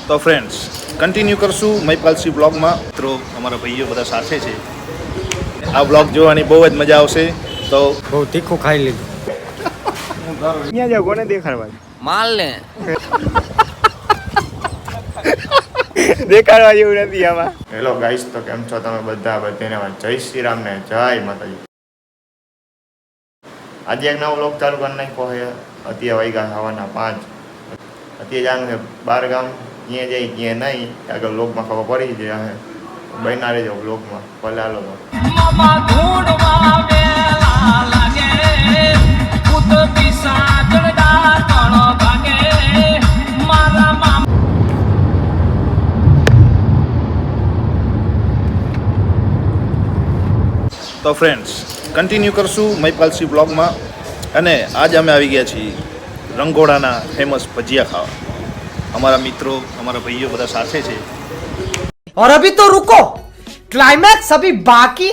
તો friends continue કરશું મહિપાલસિંહ બ્લોગમાં. મિત્રો અમારા ભાઈઓ બધા સાથે છે. આ બ્લોગ જોવાની બહુ જ મજા આવશે. તો બહુ તીખું ખાઈ લીધું. ક્યાં જાવ કોને દેખાડવા માલ ને દેખાડવા જેવું નથી આમાં. હેલો ગાઈસ, તો કેમ છો તમે બધા? બધાને જય શ્રી રામ ને જય માતાજી. આજે એક નવો વ્લોગ ચાલુ કરી નાખ્યો છે. અત્યારે વાગ્યા સવારના 5. અત્યારે જાણું છે 12 ગામ. ક્યાં જાય ક્યાં નહીં આગળ વ્લોગમાં ખબર પડી જાય. બના રહેજો વ્લોગમાં. ભલે હાલો તો. તો ફ્રેન્ડ્સ કન્ટિન્યુ કરશું મહિપાલસિંહ બ્લોગમાં. અને આજે અમે આવી ગયા છીએ રંગોળાના ફેમસ ભજીયા ખાવા. અમારા મિત્રો અમારા ભાઈઓ બધા સાથે છે. और अभी तो रुको, क्लाइमैक्स अभी बाकी.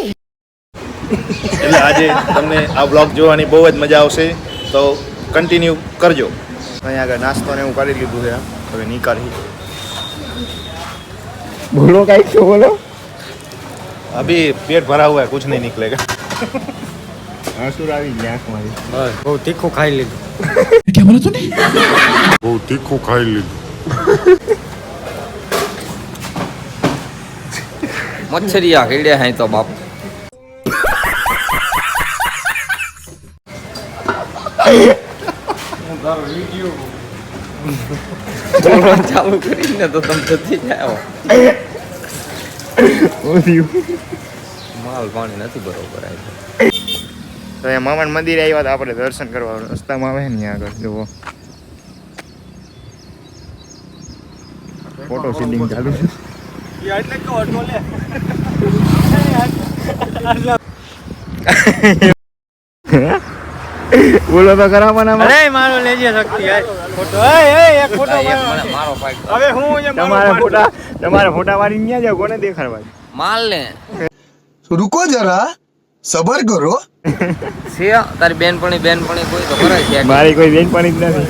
એટલે આજે તમને આ બ્લોગ જોવાની બહુ જ મજા આવશે. તો કન્ટિન્યુ કરજો. અહીંયા આગળ નાસ્તો ને એવું કરી લીધું છે. હવે નીકળી બોલો કાંઈક તો બોલો. અભી પેટ ભરા હુआ है, कुछ नहीं निकलेगा. આંસુ આવી ગયા આંખમાંથી. બસ બહુ તીખું ખાઈ લીધું. બહુ તીખું ખાઈ લીધું. મચ્છરિયા ખેડ્યા હે તો બાપ. ચાલુ કરીને તો તમે જતી જાઓ. માલ પાણી નથી બરોબર. તો અહીંયા મામાના મંદિરે આવ્યા હતા આપણે દર્શન કરવા. રસ્તામાં આવે ને આગળ જુઓ ફોટો શૂટિંગ ચાલુ છે. બોલો તો ખરા મને. अरे मारो लेजिए सकती है फोटो. एक फोटो મારો પાક હવે હું તમારા ફોટા વાળી ક્યાં જાવ કોને દેખાડવા? માલ ને रुको जरा सबर करो. છે તારી બેનપણી કોઈ તો કરે છે. મારી કોઈ બેનપણી જ નથી.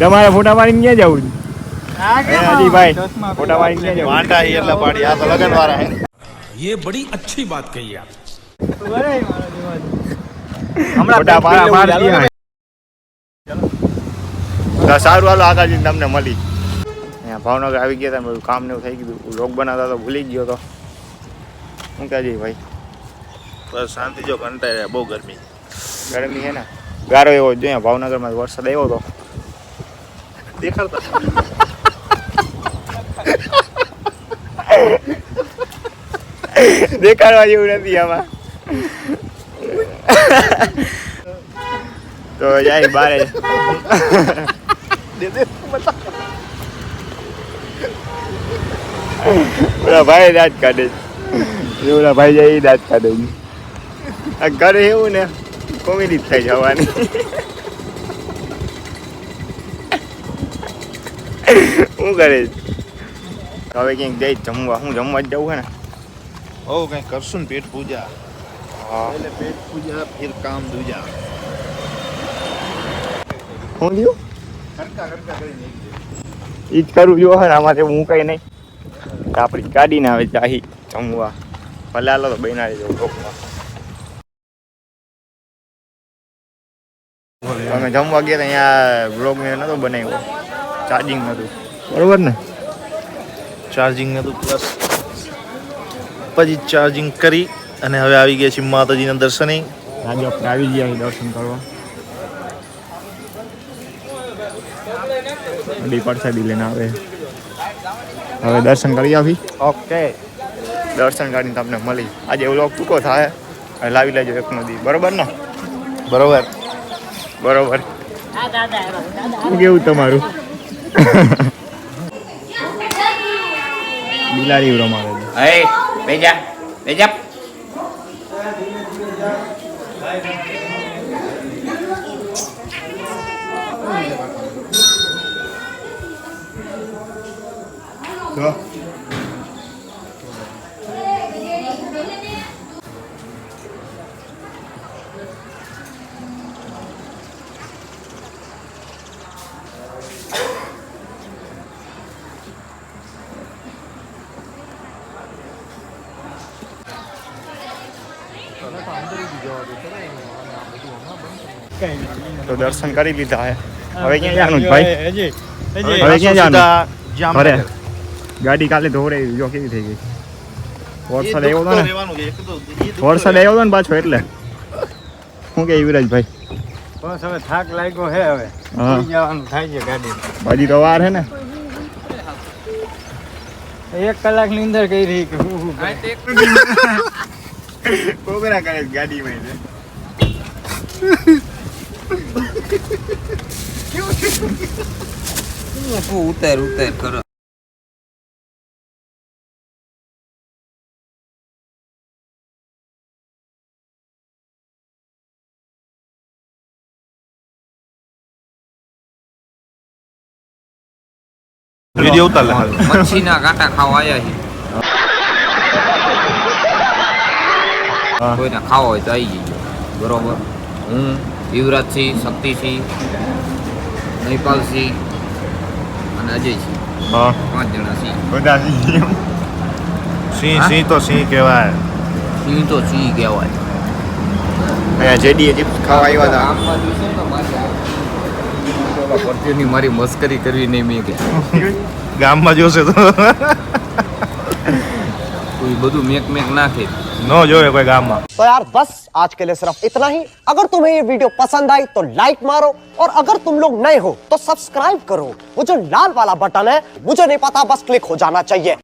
તમારા ફોટા વાળી ક્યાં જવું? હાજી ભાઈ ફોટા વાળી ક્યાં જવું? વાંટા હી એટલે પાડી. આ તો લગન વાળા હે. ये बड़ी अच्छी बात कही आप. ફોટા મારા પાડી દીધા. તો સારું હાલો આગળ જઈને તમને મળી. અહીંયા ભાવનગર આવી ગયા હતા. બધું કામ ને એવું થઈ ગયું. લોક બનાવતા તો ભૂલી ગયો તો. શું કહેજે ભાઈ? બસ શાંતિ જો, કંટાળ્યા. બહુ ગરમી ગરમી છે ને. ગારો એવો જ જોઈએ. ભાવનગરમાં વરસાદ આવ્યો હતો. દેખાડતા. દેખાડવા જેવું નથી આમાં. તો જાય બારે. ઓલા ભાઈ દાંત કાઢે. ઓલા ભાઈ જાય દાંત કાઢે. આ ઘરે એવું ને કોમેડી જ થઈ જવાની. શું કરે? હવે ક્યાંક જઈ જમવા. હું જમવા જ જવું છે ને. ઓ કંઈ કરશું ને પેટ પૂજા. હા એટલે પેટ પૂજા ફિર કામ દૂજા. હું થયું? કડકા કરીને એ જ કરવું જો હે ને. આમાં હું કઈ નહીં. આપણી ગાડીને આવે ચાહી જમવા. ભલે હાલો તો બના રહેજો બ્લોકમાં. અમે જમવા ગયા હતા. અહીંયા બ્લોગ મેં નહોતો બનાવ્યો. ચાર્જિંગ નહોતું. બરોબર ને? ચાર્જિંગ નતું. પ્લસ પછી ચાર્જિંગ કરી અને હવે આવી ગયા છીએ માતાજીના દર્શને. આજે આપણે આવી ગયા છીએ દર્શન કરવા. અડી પરસાદી લઈને આવે. હવે દર્શન કરી આવી. ઓકે, દર્શન કરીને તમને મળી. આજે વ્લોગ ટૂંકો થાય. હવે લાવી લેજો એક નદી. બરોબર ને? બરોબર. બરોબર. શું કેવું તમારું? બિલાડી રમાડે છે. બેજા બેજા તો તો દર્શન કરી લીધા હે. હવે ક્યાં જવાનું છે ભાઈ? હવે ક્યાં જવાનું? સીધા જામનગર. ઘરે. ગાડી કાલે ધોરે જો કેવી થઈ ગઈ. વરસાદ આવ્યો હતો ને, રહેવાનું છે. એક તો એ દુઃખ તો વરસાદ આવ્યો હતો ને પાછો એટલે. શું કે યુવરાજભાઈ? બસ હવે થાક લાગ્યો હે હવે હા. સુઈ જવાનું થાય છે ગાડી બાજી તો વાર હે ને. 1 કલાકની અંદર કઈ રહી કે હું કોબરા કરે ગાડીમાં છે. ઉતાર કરો વિડીયો ઉતાર લે. મચ્છીના કાંટા ખાવા આવ્યા છે કોઈને ખાવા હોય તો આવી જજો બરોબર. હું યુવરાજસિંહ, શક્તિસિંહ, નૈપાલસિંહ અને અજયસિંહ હા 5 જણા છીએ. બધા સિંહ. સિંહ સિંહ તો સિંહ કહેવાય. સિંહ તો સિંહ કહેવાય. અહીંયા જેડી ચિપ્સ ખાવા આવ્યા હતા. ગામમાં જોઈશે ને તો મારી પરચુની મારી મસ્કરી કરવી નહીં મેં કે ગામમાં જોશે તો કોઈ બધું મેક નાખે. ન જોવે કોઈ ગામમાં. तो यार बस आज के लिए सिर्फ इतना ही. अगर तुम्हें ये वीडियो पसंद आई तो लाइक मारो और अगर तुम लोग नए हो तो सब्सक्राइब करो. वो जो लाल वाला बटन है मुझे नहीं पता, बस क्लिक हो जाना चाहिए.